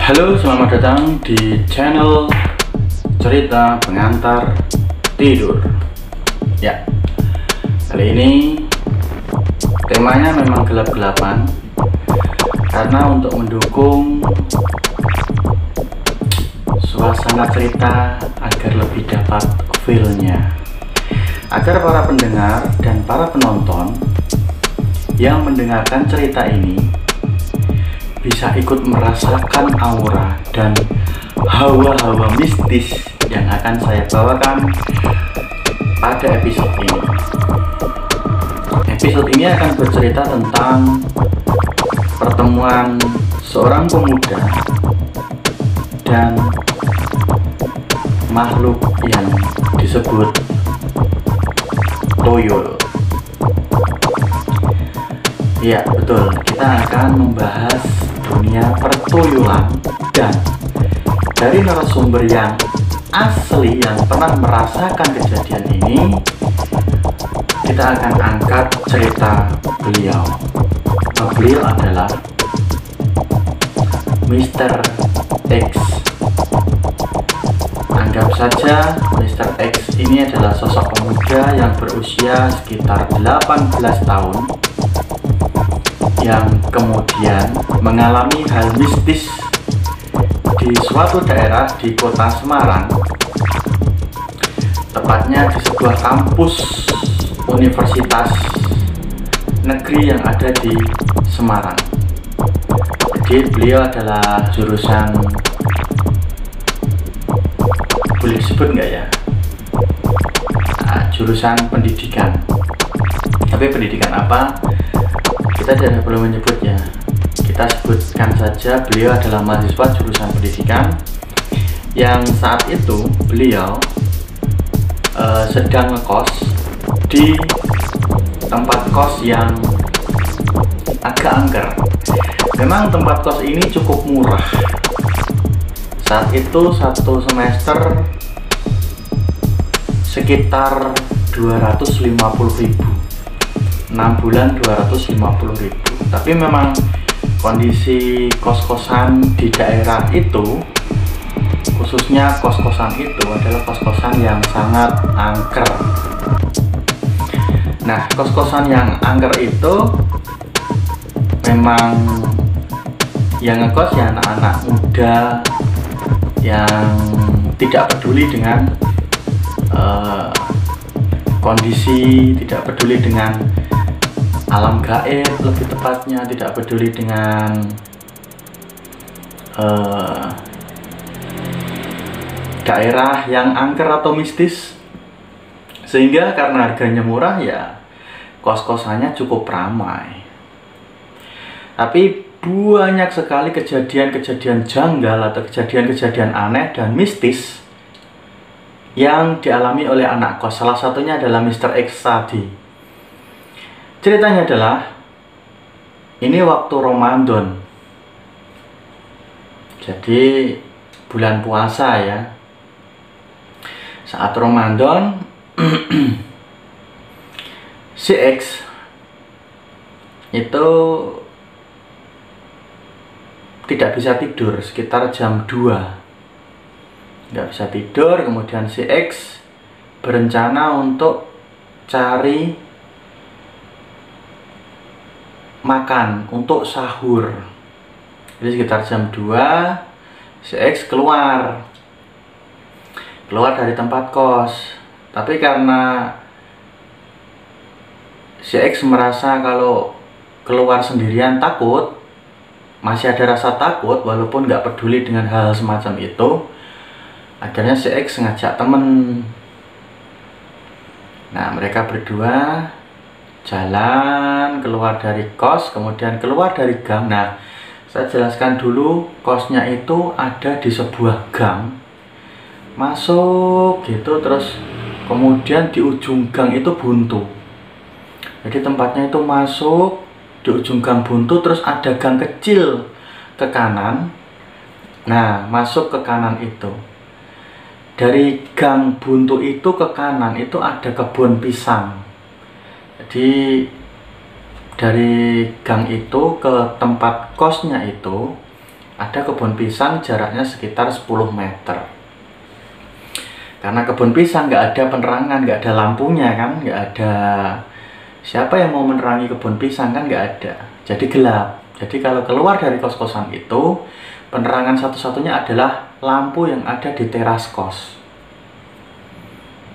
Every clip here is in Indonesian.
Halo, selamat datang di channel cerita pengantar tidur. Ya, kali ini temanya memang gelap-gelapan karena untuk mendukung suasana cerita agar lebih dapat feel-nya, agar para pendengar dan para penonton yang mendengarkan cerita ini bisa ikut merasakan aura dan hawa-hawa mistis yang akan saya bawakan pada episode ini. Episode ini akan bercerita tentang pertemuan seorang pemuda dan makhluk yang disebut tuyul. Ya, betul, kita akan membahas dunia pertuyulan, dan dari narasumber yang asli yang pernah merasakan kejadian ini, kita akan angkat cerita beliau. Beliau adalah Mr. X. Anggap saja Mr. X ini adalah sosok pemuda yang berusia sekitar 18 tahun yang kemudian mengalami hal mistis di suatu daerah di kota Semarang, tepatnya di sebuah kampus universitas negeri yang ada di Semarang. Jadi beliau adalah jurusan, boleh disebut nggak ya, jurusan pendidikan. Tapi pendidikan apa, kita tidak perlu menyebutnya. Kita sebutkan saja beliau adalah mahasiswa jurusan pendidikan yang saat itu beliau sedang ngekos di tempat kos yang agak angker. Memang tempat kos ini cukup murah. Saat itu satu semester sekitar 250.000, 6 bulan 250.000. Tapi memang kondisi kos-kosan di daerah itu, khususnya kos-kosan itu adalah kos-kosan yang sangat angker. Nah, kos-kosan yang angker itu memang yang ngekos ya anak-anak muda yang tidak peduli dengan kondisi, tidak peduli dengan alam gaib, lebih tepatnya tidak peduli dengan daerah yang angker atau mistis, sehingga karena harganya murah ya kos-kosannya cukup ramai. Tapi banyak sekali kejadian-kejadian janggal atau kejadian-kejadian aneh dan mistis yang dialami oleh anak kos. Salah satunya adalah Mr. X tadi. Ceritanya adalah ini waktu Ramadan, jadi bulan puasa ya. Saat Ramadan si X itu tidak bisa tidur sekitar jam 2, nggak bisa tidur. Kemudian si X berencana untuk cari makan untuk sahur. Jadi sekitar jam 2 si X keluar dari tempat kos. Tapi karena si X merasa kalau keluar sendirian takut, masih ada rasa takut walaupun nggak peduli dengan hal semacam itu, akhirnya si X ngajak temen. Nah, mereka berdua jalan keluar dari kos, kemudian keluar dari gang. Nah, saya jelaskan dulu, kosnya itu ada di sebuah gang, masuk gitu, terus kemudian di ujung gang itu buntu. Jadi tempatnya itu masuk di ujung gang buntu, terus ada gang kecil ke kanan. Nah, masuk ke kanan itu, dari gang buntu itu ke kanan itu ada kebun pisang. Jadi dari gang itu ke tempat kosnya itu ada kebun pisang jaraknya sekitar 10 meter. Karena kebun pisang nggak ada penerangan, nggak ada lampunya kan, nggak ada siapa yang mau menerangi kebun pisang kan, nggak ada. Jadi gelap. Jadi kalau keluar dari kos-kosan itu, penerangan satu-satunya adalah lampu yang ada di teras kos.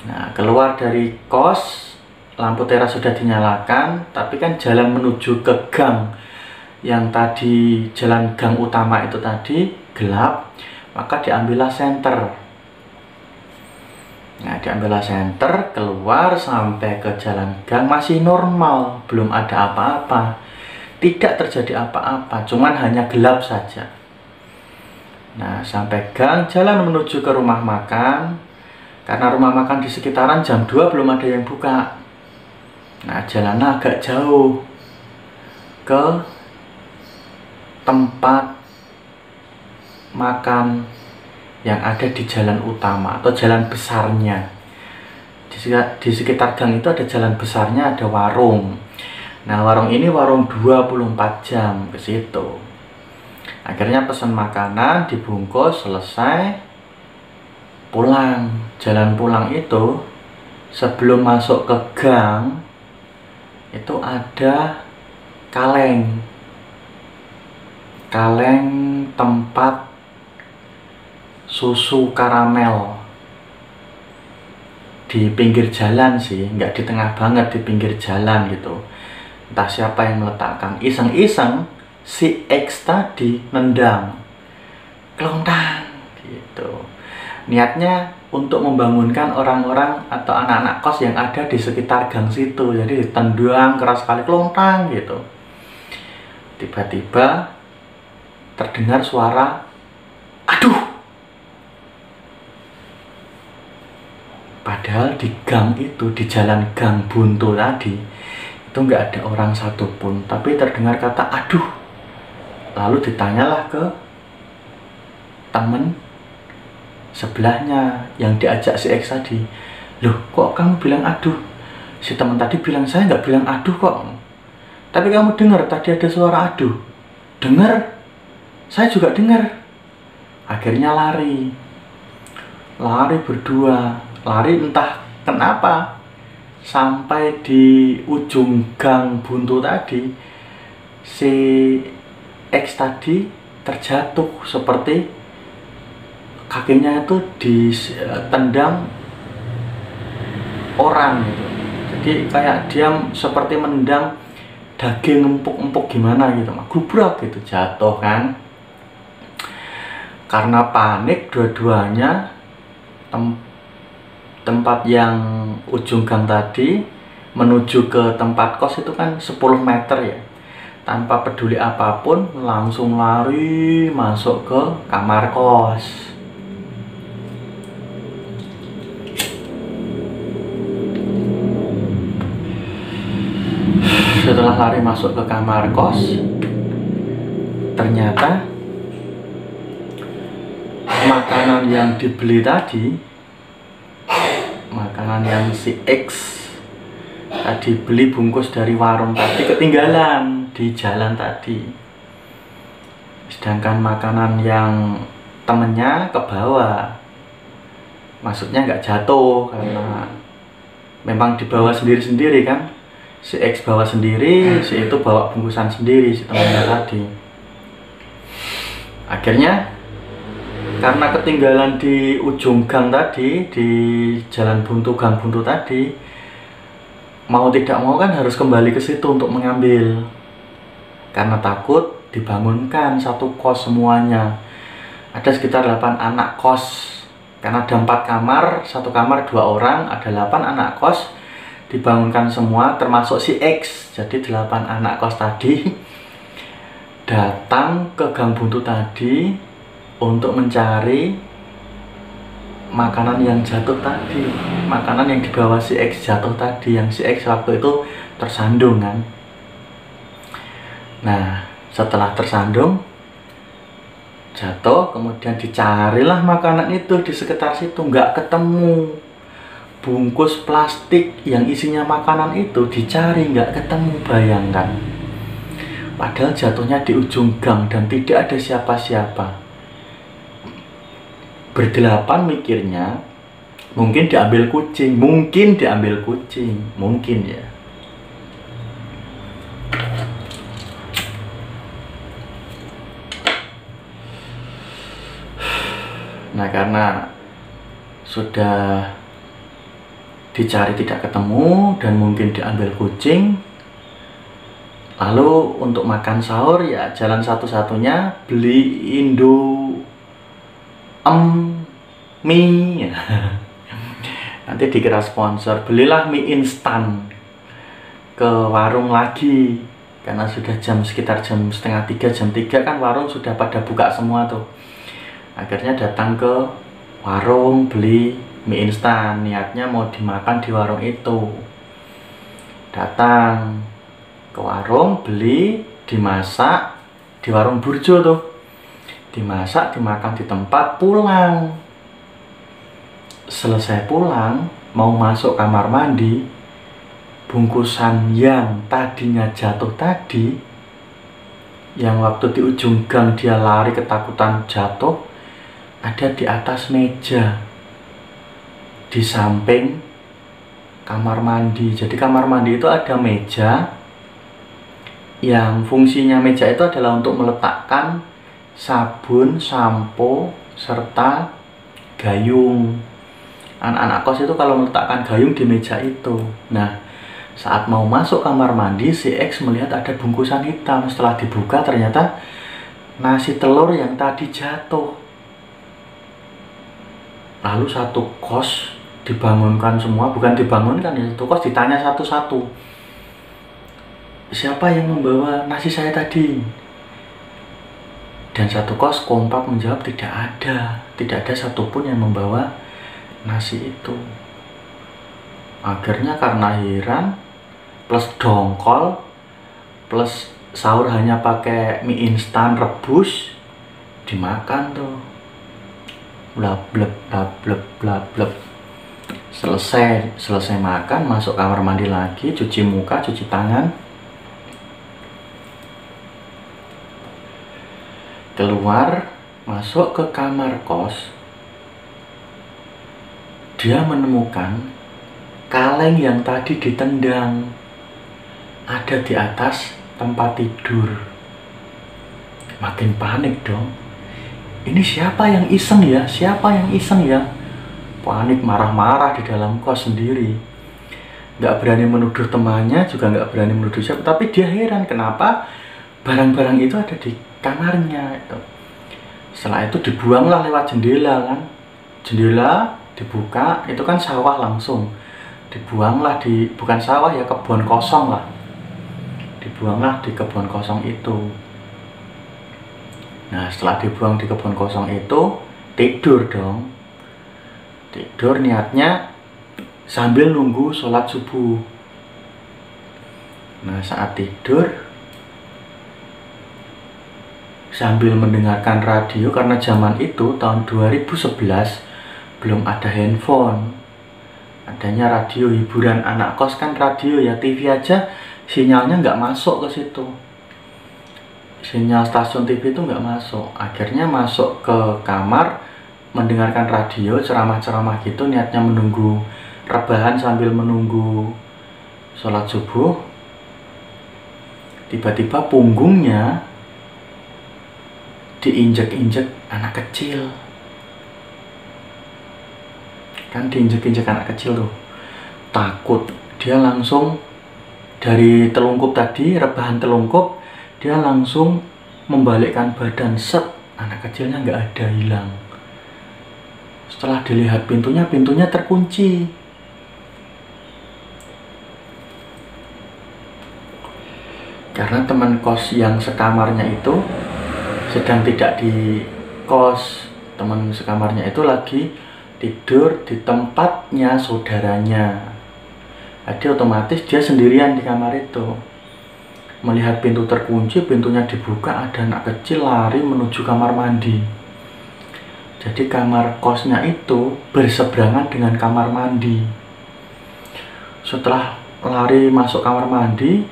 Nah, keluar dari kos, lampu teras sudah dinyalakan, tapi kan jalan menuju ke gang yang tadi, jalan gang utama itu tadi gelap, maka diambillah senter. Nah, diambillah senter, keluar sampai ke jalan gang masih normal, belum ada apa-apa. Tidak terjadi apa-apa, cuman hanya gelap saja. Nah, sampai gang, jalan menuju ke rumah makan. Karena rumah makan di sekitaran jam 2 belum ada yang buka. Nah, jalannya agak jauh ke tempat makan yang ada di jalan utama atau jalan besarnya. Di sekitar gang itu ada jalan besarnya, ada warung. Nah, warung ini warung 24 jam ke situ. Akhirnya pesan makanan, dibungkus, selesai, pulang. Jalan pulang itu sebelum masuk ke gang itu ada kaleng. Kaleng tempat susu karamel di pinggir jalan sih, nggak di tengah banget, di pinggir jalan gitu. Entah siapa yang meletakkan, iseng-iseng si X tadi nendang, kelontang gitu. Niatnya untuk membangunkan orang-orang atau anak-anak kos yang ada di sekitar gang situ. Jadi ditendang keras sekali, kelontang gitu. Tiba-tiba terdengar suara, aduh. Padahal di gang itu, di jalan gang buntu tadi, itu nggak ada orang satupun, tapi terdengar kata aduh. Lalu ditanyalah ke temen sebelahnya yang diajak si X tadi. Loh, kok kamu bilang aduh? Si teman tadi bilang saya nggak bilang aduh kok. Tapi kamu dengar tadi ada suara aduh. Dengar? Saya juga dengar. Akhirnya lari berdua. Lari entah kenapa sampai di ujung gang buntu tadi, si X tadi terjatuh seperti kakinya itu ditendang orang gitu. Jadi kayak dia seperti menendang daging empuk-empuk gimana gitu, gubrak gitu, jatuh kan. Karena panik dua-duanya, tempat yang ujung gang tadi menuju ke tempat kos itu kan 10 meter ya. Tanpa peduli apapun langsung lari masuk ke kamar kos. Setelah lari masuk ke kamar kos, ternyata makanan yang dibeli tadi, makanan yang si X tadi beli bungkus dari warung tadi, ketinggalan di jalan tadi. Sedangkan makanan yang temennya ke bawah, maksudnya nggak jatuh karena memang dibawa sendiri-sendiri kan. Si X bawa sendiri, si itu bawa bungkusan sendiri, si temennya tadi. Akhirnya karena ketinggalan di ujung gang tadi, di jalan buntu, gang buntu tadi, mau tidak mau kan harus kembali ke situ untuk mengambil. Karena takut dibangunkan satu kos semuanya. Ada sekitar 8 anak kos. Karena ada 4 kamar, satu kamar 2 orang, ada 8 anak kos. Dibangunkan semua termasuk si X. Jadi 8 anak kos tadi datang ke gang buntu tadi untuk mencari makanan yang jatuh tadi, makanan yang dibawa si X jatuh tadi, yang si X waktu itu tersandung kan. Nah, setelah tersandung jatuh, kemudian dicarilah makanan itu di sekitar situ, nggak ketemu. Bungkus plastik yang isinya makanan itu dicari nggak ketemu, bayangkan. Padahal jatuhnya di ujung gang dan tidak ada siapa-siapa. Berdelapan mikirnya, mungkin diambil kucing, mungkin ya. Nah, karena sudah dicari tidak ketemu dan mungkin diambil kucing, lalu untuk makan sahur ya jalan satu-satunya beli mie. Nanti dikira sponsor, belilah mie instan ke warung lagi, karena sudah sekitar jam setengah 3, jam 3 kan warung sudah pada buka semua tuh. Akhirnya datang ke warung beli mie instan, niatnya mau dimakan di warung itu. Datang ke warung, beli, dimasak di warung burjo tuh, dimasak, dimakan di tempat, pulang. Selesai pulang, mau masuk kamar mandi, bungkusan yang tadinya jatuh tadi, yang waktu di ujung gang dia lari ketakutan jatuh, ada di atas meja di samping kamar mandi. Jadi kamar mandi itu ada meja yang fungsinya meja itu adalah untuk meletakkan sabun, sampo, serta gayung. Anak-anak kos itu kalau meletakkan gayung di meja itu. Nah, saat mau masuk kamar mandi, si X melihat ada bungkusan hitam. Setelah dibuka ternyata nasi telur yang tadi jatuh. Lalu satu kos dibangunkan semua, bukan dibangunkan ya, satu kos ditanya satu-satu, siapa yang membawa nasi saya tadi? Dan satu kos kompak menjawab tidak ada satupun yang membawa nasi itu. Akhirnya karena heran plus dongkol plus sahur hanya pakai mie instan rebus, dimakan tuh. Blab blab blab blab blab blab. Selesai makan, masuk kamar mandi lagi, cuci muka, cuci tangan, keluar, masuk ke kamar kos. Dia menemukan kaleng yang tadi ditendang ada di atas tempat tidur. Makin panik dong. Ini siapa yang iseng ya? Panik, marah-marah di dalam kos sendiri. Nggak berani menuduh temannya, juga nggak berani menuduh siapa. Tapi dia heran kenapa barang-barang itu ada di kamarnya. Setelah itu dibuanglah lewat jendela kan. Jendela dibuka, itu kan sawah langsung. Dibuanglah bukan sawah ya, kebun kosong lah. Dibuanglah di kebun kosong itu. Nah, setelah dibuang di kebun kosong itu, tidur dong. Tidur niatnya sambil nunggu sholat subuh. Nah, saat tidur sambil mendengarkan radio, karena zaman itu tahun 2011 belum ada handphone. Adanya radio hiburan anak kos kan radio ya, TV aja sinyalnya nggak masuk ke situ. Sinyal stasiun TV itu nggak masuk. Akhirnya masuk ke kamar, mendengarkan radio, ceramah-ceramah gitu, niatnya menunggu rebahan sambil menunggu sholat subuh. Tiba-tiba punggungnya diinjek-injek anak kecil. Kan diinjek-injek anak kecil tuh. Takut, dia langsung dari telungkup tadi, rebahan telungkup, dia langsung membalikkan badan, set, anak kecilnya nggak ada, hilang. Setelah dilihat pintunya terkunci. Karena teman kos yang sekamarnya itu sedang tidak di kos, teman sekamarnya itu lagi tidur di tempatnya saudaranya. Jadi otomatis dia sendirian di kamar itu. Melihat pintu terkunci, pintunya dibuka, ada anak kecil lari menuju kamar mandi. Jadi kamar kosnya itu berseberangan dengan kamar mandi. Setelah lari masuk kamar mandi,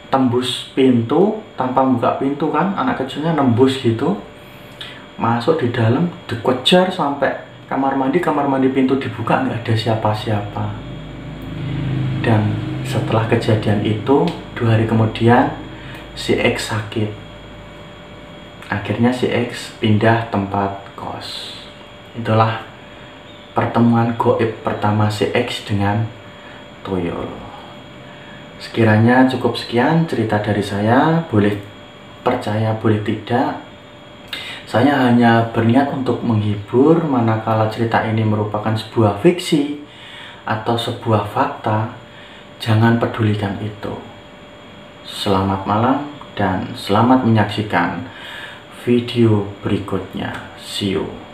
tembus pintu tanpa buka pintu kan, anak kecilnya nembus gitu, masuk di dalam, dikejar sampai kamar mandi pintu dibuka nggak ada siapa-siapa. Dan setelah kejadian itu 2 hari kemudian si X sakit. Akhirnya si X pindah tempat kos. Itulah pertemuan goib pertama si X dengan tuyul. Sekiranya cukup sekian cerita dari saya, boleh percaya boleh tidak. Saya hanya berniat untuk menghibur, manakala cerita ini merupakan sebuah fiksi atau sebuah fakta, jangan pedulikan itu. Selamat malam dan selamat menyaksikan video berikutnya. See you.